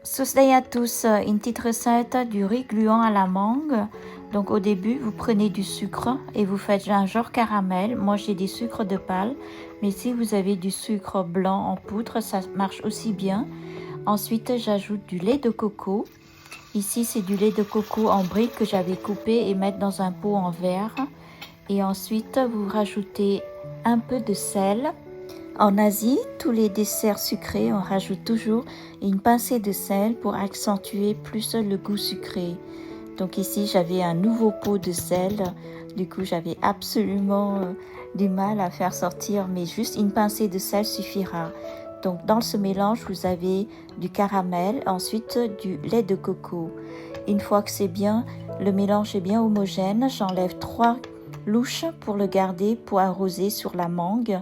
Sauce à tous, une petite recette du riz gluant à la mangue. Donc au début, vous prenez du sucre et vous faites un genre caramel. Moi j'ai des sucres de palme, mais si vous avez du sucre blanc en poudre, ça marche aussi bien. Ensuite, j'ajoute du lait de coco. Ici, c'est du lait de coco en briques que j'avais coupé et mettre dans un pot en verre. Et ensuite, vous rajoutez un peu de sel. En Asie, tous les desserts sucrés, on rajoute toujours une pincée de sel pour accentuer plus le goût sucré. Donc ici, j'avais un nouveau pot de sel. Du coup, j'avais absolument du mal à faire sortir, mais juste une pincée de sel suffira. Donc dans ce mélange, vous avez du caramel, ensuite du lait de coco. Une fois que c'est bien, le mélange est bien homogène, j'enlève 3 louches pour le garder pour arroser sur la mangue.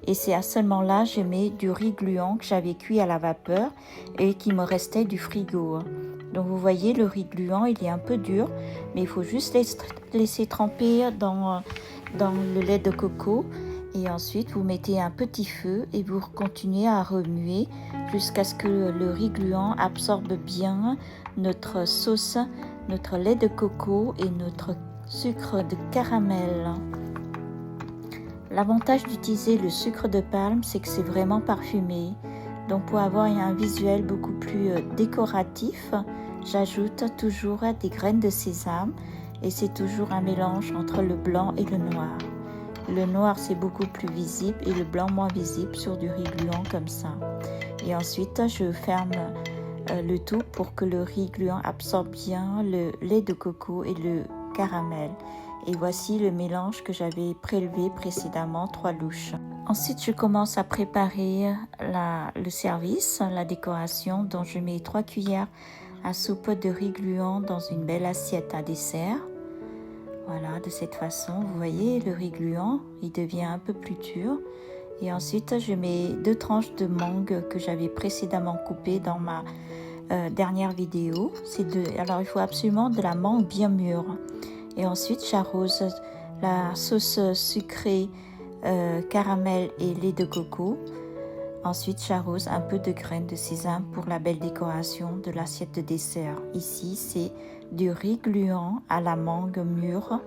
Et c'est à ce moment-là je mets du riz gluant que j'avais cuit à la vapeur et qui me restait du frigo. Donc vous voyez, le riz gluant, il est un peu dur, mais il faut juste laisser tremper dans le lait de coco. Et ensuite, vous mettez un petit feu et vous continuez à remuer jusqu'à ce que le riz gluant absorbe bien notre sauce, notre lait de coco et notre sucre de caramel. L'avantage d'utiliser le sucre de palme, c'est que c'est vraiment parfumé. Donc pour avoir un visuel beaucoup plus décoratif, j'ajoute toujours des graines de sésame et c'est toujours un mélange entre le blanc et le noir. Le noir c'est beaucoup plus visible et le blanc moins visible sur du riz gluant comme ça. Et ensuite je ferme le tout pour que le riz gluant absorbe bien le lait de coco et le caramel. Et voici le mélange que j'avais prélevé précédemment, 3 louches. Ensuite, je commence à préparer le service, la décoration, dont je mets 3 cuillères à soupe de riz gluant dans une belle assiette à dessert. Voilà, de cette façon, vous voyez, le riz gluant, il devient un peu plus dur. Et ensuite, je mets 2 tranches de mangue que j'avais précédemment coupées dans ma dernière vidéo. Alors, il faut absolument de la mangue bien mûre. Et ensuite, j'arrose la sauce sucrée, caramel et lait de coco. Ensuite, j'arrose un peu de graines de sésame pour la belle décoration de l'assiette de dessert. Ici, c'est du riz gluant à la mangue mûre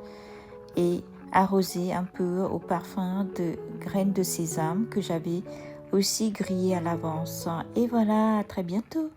et arrosé un peu au parfum de graines de sésame que j'avais aussi grillé à l'avance. Et voilà, à très bientôt.